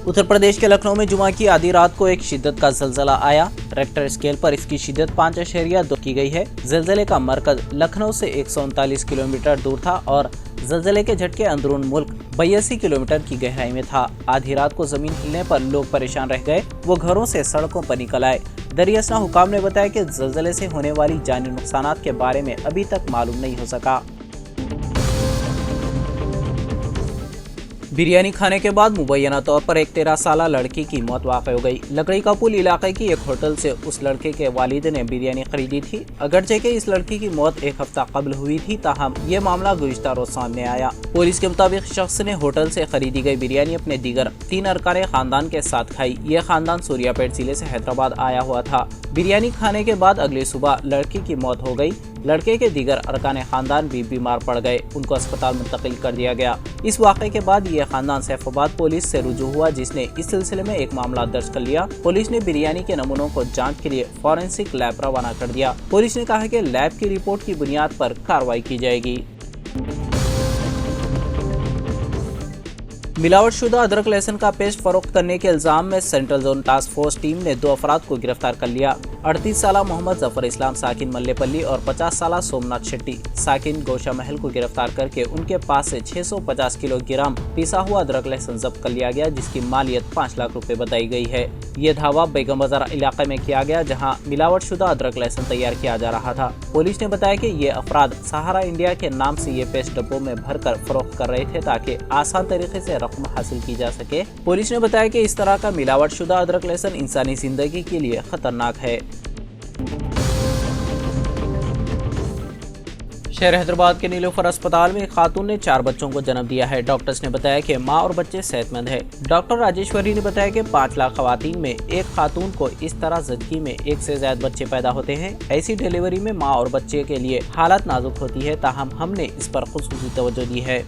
उत्तर प्रदेश के लखनऊ में जुमा की आधी रात को एक शिद्दत का ज़लज़ला आया। रेक्टर स्केल पर इसकी शिद्दत 5.2 की गई है। ज़लज़ले का मरकज लखनऊ से 139 किलोमीटर दूर था और ज़लज़ले के झटके अंदरून मुल्क 82 किलोमीटर की गहराई में था। आधी रात को जमीन हिलने पर लोग परेशान रह गए, वो घरों से सड़कों पर निकल आए। दरियासना हुकाम ने बताया कि ज़लज़ले से होने वाली जानी नुकसानात के बारे में अभी तक मालूम नहीं हो सका। बिरयानी खाने के बाद मुबैना तौर पर एक 13 साला लड़की की मौत वाक़ हो गई। लकड़ी का पुल इलाके की एक होटल से उस लड़के के वालिद ने बिरयानी खरीदी थी। अगरचे के इस लड़की की मौत एक हफ्ता कबल हुई थी, ताहम ये मामला गुज़िश्ता रोज सामने आया। पुलिस के मुताबिक शख्स ने होटल से खरीदी गई बिरयानी अपने दीगर 3 अरकान खानदान के साथ खाई। ये खानदान सूर्यापेट जिले से हैदराबाद आया हुआ था। बिरयानी खाने के बाद अगली सुबह लड़की की मौत हो गई। लड़के के दीगर अरकान खानदान भी बीमार पड़ गए, उनको अस्पताल मुंतकिल कर दिया गया। इस वाक़े के बाद ये खानदान सैफाबाद पुलिस से रुजू हुआ, जिसने इस सिलसिले में एक मामला दर्ज कर लिया। पुलिस ने बिरयानी के नमूनों को जांच के लिए फॉरेंसिक लैब रवाना कर दिया। पुलिस ने कहा कि लैब की रिपोर्ट की बुनियाद पर कार्रवाई की जाएगी। मिलावटशुदा अदरक लहसुन का पेस्ट फरोख्त करने के इल्जाम में central zone task force team ने 2 अफराद को गिरफ्तार कर लिया। 38 साला मोहम्मद जफर इस्लाम साकिन मल्लेपल्ली और 50 साला सोमनाथ शेट्टी साकिन गोशा महल को गिरफ्तार करके उनके पास से 650 किलोग्राम पिसा हुआ अदरक लहसुन जब्त कर लिया गया, जिसकी मालियत 5 लाख रुपए बताई गई है। ये धावा बेगम बाजार इलाके में किया गया, जहां मिलावटशुदा अदरक लहसुन तैयार किया जा रहा था। पुलिस ने बताया कि ये अफराद सहारा इंडिया के नाम से ये पेस्ट डब्बों में भरकर फरोख्त कर रहे थे, ताकि आसान तरीके से रकम हासिल की जा सके। पुलिस ने बताया कि इस तरह का मिलावटशुदा अदरक लहसुन इंसानी जिंदगी के लिए खतरनाक है। शहर हैदराबाद के नीलोफर अस्पताल में एक खातून ने 4 बच्चों को जन्म दिया है। डॉक्टर्स ने बताया कि मां और बच्चे सेहतमंद है। डॉक्टर राजेश्वरी ने बताया कि 5 लाख खवातीन में एक खातून को इस तरह ज़िंदगी में 1 से ज़्यादा बच्चे पैदा होते हैं। ऐसी डिलीवरी में मां और बच्चे के लिए हालत नाजुक होती है, ताहम हमने इस पर खुसूसी तवज्जो दी है।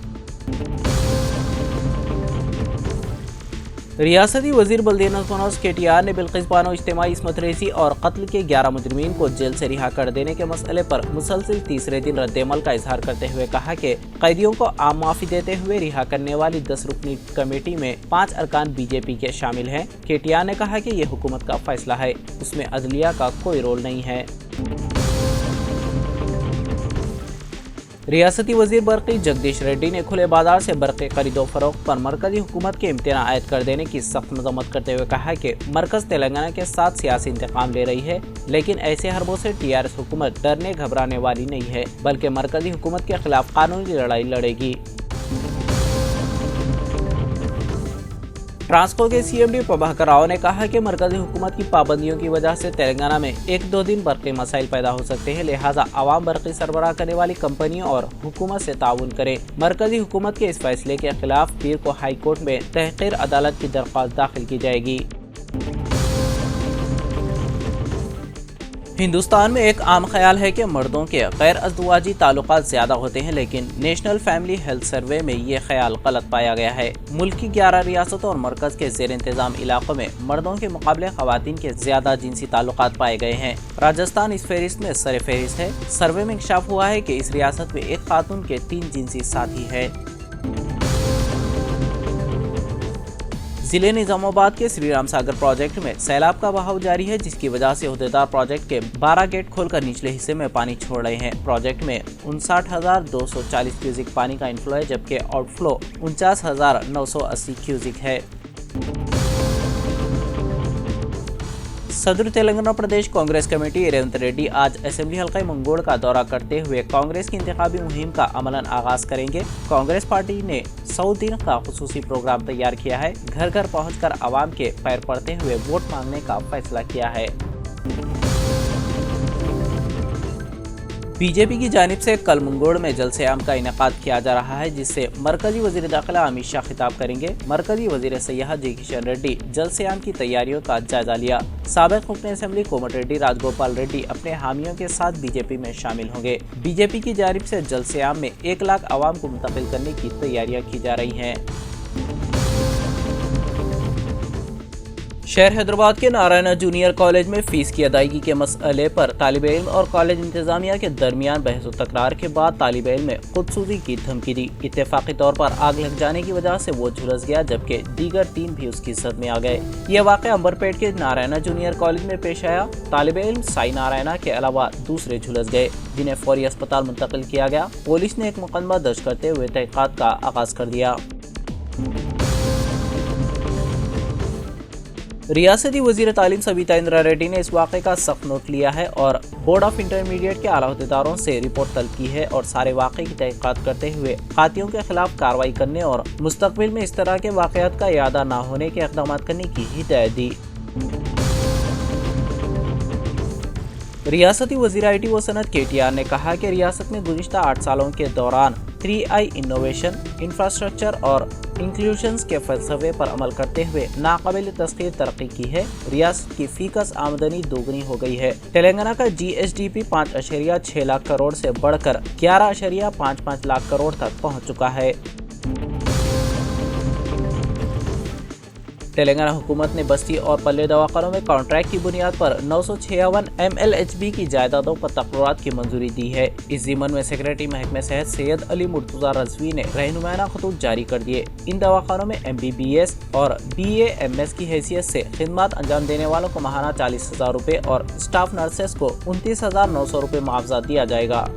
रियासती वजीर बल्दियात KTR ने बिल्किस बानो इज्तिमाई इस्मत रेज़ी और कत्ल के 11 मुजरिमीन को जेल से रिहा कर देने के मसले पर मुसलसल तीसरे दिन रद्द-ए-अमल का इजहार करते हुए कहा कि कैदियों को आम माफ़ी देते हुए रिहा करने वाली 10 रुकनी कमेटी में 5 अरकान BJP के शामिल हैं। KTR ने कहा कि ये हुकूमत का फैसला है, उसमें अदलिया का कोई रोल नहीं है। रियासती वजीर बरक़ी जगदीश रेड्डी ने खुले बाजार से बरक़ी खरीदो फरोख्त पर मरकजी हुकूमत के इम्तना आयद कर देने की सख्त मज़म्मत करते हुए कहा कि मरकज़ तेलंगाना के साथ सियासी इंतकाम ले रही है, लेकिन ऐसे हरबों से TRS हुकूमत डरने घबराने वाली नहीं है, बल्कि मरकजी हुकूमत के खिलाफ कानूनी लड़ाई लड़ेगी। ट्रांसको के CMD प्रभाकर राव ने कहा कि मरकजी हुकूमत की पाबंदियों की वजह से तेलंगाना में 1-2 दिन बरक़ी मसाइल पैदा हो सकते हैं, लिहाजा आवाम बरक़ी सरबराह करने वाली कंपनियों और हुकूमत से ताउन करें। मरकजी हुकूमत के इस फैसले के खिलाफ पीर को हाई कोर्ट में तहक़ीर अदालत की दरख्वास्त दाखिल की जाएगी। हिंदुस्तान में एक आम ख्याल है कि मर्दों के गैर अज़दवाजी ताल्लुकात ज़्यादा होते हैं, लेकिन नेशनल फैमिली हेल्थ सर्वे में ये ख्याल गलत पाया गया है। मुल्क की 11 रियासतों और मरकज़ के ज़ेर इंतज़ाम इलाकों में मर्दों के मुकाबले ख़वातीन के ज़्यादा जिनसी ताल्लुकात पाए गए हैं। राजस्थान इस फहरिस्त में सर फहरिस्त है। सर्वे में इंकशाफ हुआ है कि इस रियासत में एक खातून के 3 जिनसी साथी है। जिले निजामाबाद के श्री राम सागर प्रोजेक्ट में सैलाब का बहाव जारी है, जिसकी वजह से ओहदेदार प्रोजेक्ट के 12 गेट खोलकर निचले हिस्से में पानी छोड़ रहे हैं। प्रोजेक्ट में 59,240 क्यूसिक पानी का इनफ्लो है, जबकि आउटफ्लो 49,980 क्यूसिक है। सदर तेलंगाना प्रदेश कांग्रेस कमेटी रेवंत रेड्डी आज असेंबली हल्का मंगोड़ का दौरा करते हुए कांग्रेस की इंतखाबी मुहिम का अमलन आगाज करेंगे। कांग्रेस पार्टी ने 100 दिन का खुसूसी प्रोग्राम तैयार किया है। घर घर पहुंचकर आवाम के पैर पड़ते हुए वोट मांगने का फैसला किया है। बीजेपी की जानिब से कल मंगोड़ में जलसे-ए-आम का इनेकाद किया जा रहा है, जिससे मरकजी वजीर दाखिला अमित शाह खिताब करेंगे। मरकजी वजीर सियाहत जी किशन रेड्डी जलसे-ए-आम की तैयारियों का जायजा लिया। साबिक रुकन असेंबली कोमटिरेड्डी राजगोपाल रेड्डी अपने हामियों के साथ बीजेपी में शामिल होंगे। बीजेपी की जानिब से जलसे-ए-आम में 1 लाख आवाम को मुंतकिल करने की तैयारियां की जा रही हैं। शहर हैदराबाद के नारायणा जूनियर कॉलेज में फीस की अदायगी के मसले पर तालिब इल्म और कॉलेज इंतजामिया के दरमियान बहस व तकरार के बाद तालिब इल्म ने खुदसूजी की धमकी दी। इत्तेफाकी तौर पर आग लग जाने की वजह से वो झुलस गया, जबकि दीगर 3 भी उसकी जद में आ गए। ये वाक़या अंबरपेट के नारायणा जूनियर कॉलेज में पेश आया। तालिब इल्म साई नारायणा के अलावा दूसरे झुलस गए, जिन्हें फौरी अस्पताल मुंतकिल किया गया। पुलिस ने एक मुकदमा दर्ज करते हुए तहकीकात का आगाज कर दिया। रियासती वज़ीर तालीम सविता इंदिरा रेड्डी ने इस वाक़े का सख्त नोट लिया है और बोर्ड ऑफ इंटरमीडिएट के आला अहदेदारों से रिपोर्ट तलब की है और सारे वाक़े की तहकीकात करते हुए खातियों के खिलाफ कार्रवाई करने और मुस्तक़बिल में इस तरह के वाक़यात का इआदा न होने के इक़दाम करने की हिदायत दी। रियासती वज़ीर IT व सनत KTR ने कहा कि रियासत में गुज़िश्ता 8 सालों के दौरान 3I इनोवेशन, इंफ्रास्ट्रक्चर और इंक्लूजन के फलसफे पर अमल करते हुए नाकाबिल तस्खीर तरक्की की है। रियासत की फीकस आमदनी दोगुनी हो गई है। तेलंगाना का GSDP 5.6 लाख करोड़ से बढ़कर 11.55 लाख करोड़ तक पहुंच चुका है। तेलंगाना हुकूमत ने बस्ती और पल्ले दवाखानों में कॉन्ट्रैक्ट की बुनियाद पर 956 MLHB की जायदादों पर तकर्रात की मंजूरी दी है। इस ज़िम्मन में सेक्रेटरी महकमे सेहत सैयद अली मुर्तज़ा रज़वी ने रहनुमाना खतूत जारी कर दिए। इन दवाखानों में MBBS और BAMS की हैसियत से खिदमत अंजाम देने वालों को माहाना 40,000 रुपये और स्टाफ नर्सेस को 29,900 रुपये मुआवजा दिया जाएगा।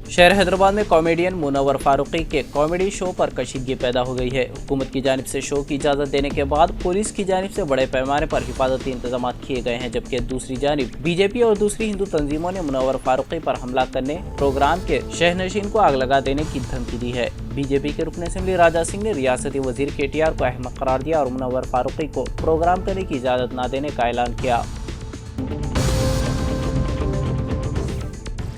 शहर हैदराबाद में कॉमेडियन मुनव्वर फारूकी के कॉमेडी शो पर कशीदगी पैदा हो गई है। हुकूमत की जानिब से शो की इजाज़त देने के बाद पुलिस की जानिब से बड़े पैमाने पर हिफाजती इंतजाम किए गए हैं, जबकि दूसरी जानिब BJP और दूसरी हिंदू तंजीमों ने मुनव्वर फारूकी पर हमला करने, प्रोग्राम के शहनशीन को आग लगा देने की धमकी दी है। BJP के रुकन असेंबली राजा सिंह ने रियासती वज़ीर KTR को अहमक करार दिया और मुनव्वर फारूकी को प्रोग्राम करने की इजाज़त न देने का ऐलान किया।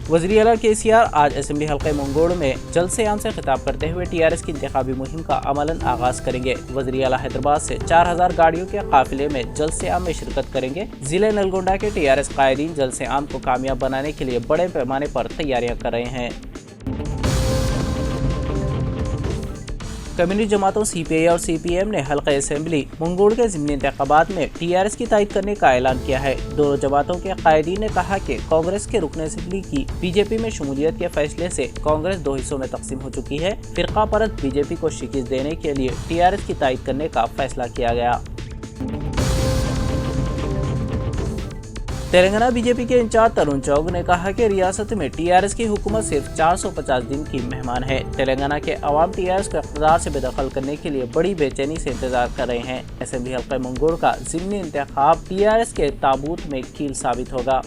वज़ीर आला KCR आज असेंबली हल्के मंगोड़ में जलसे आम से खिताब करते हुए TRS की इंतखाबी मुहिम का अमलन आगाज करेंगे। वज़ीर आला हैदराबाद से 4000 गाड़ियों के काफिले में जलसे आम में शिरकत करेंगे। जिले नलगोंडा के TRS कायदीन जलसे आम को कामयाब बनाने के लिए बड़े पैमाने पर तैयारियां कर रहे हैं। कम्युनिस्ट जमातों CPI और CPM ने हल्के असेंबली मंगोड़ के ज़िमनी इंतखाबात में TRS की तायद करने का ऐलान किया है। दोनों जमातों के कायदीन ने कहा कि कांग्रेस के रुकन असेंबली की BJP में शमूलियत के फैसले से कांग्रेस 2 हिस्सों में तकसीम हो चुकी है। फिरका परत BJP को शिकस्त देने के लिए TRS की तायद करने का फैसला किया गया। तेलंगाना BJP के इंचार्ज तरुण चौग ने कहा कि रियासत में TRS की हुकूमत सिर्फ 450 दिन की मेहमान है। तेलंगाना के अवाम TRS को इक़्तिदार से बेदखल करने के लिए बड़ी बेचैनी से इंतजार कर रहे हैं। असेंबली हल्का मंगोड़ का ज़िमनी इंतखाब TRS के ताबूत में कील साबित होगा।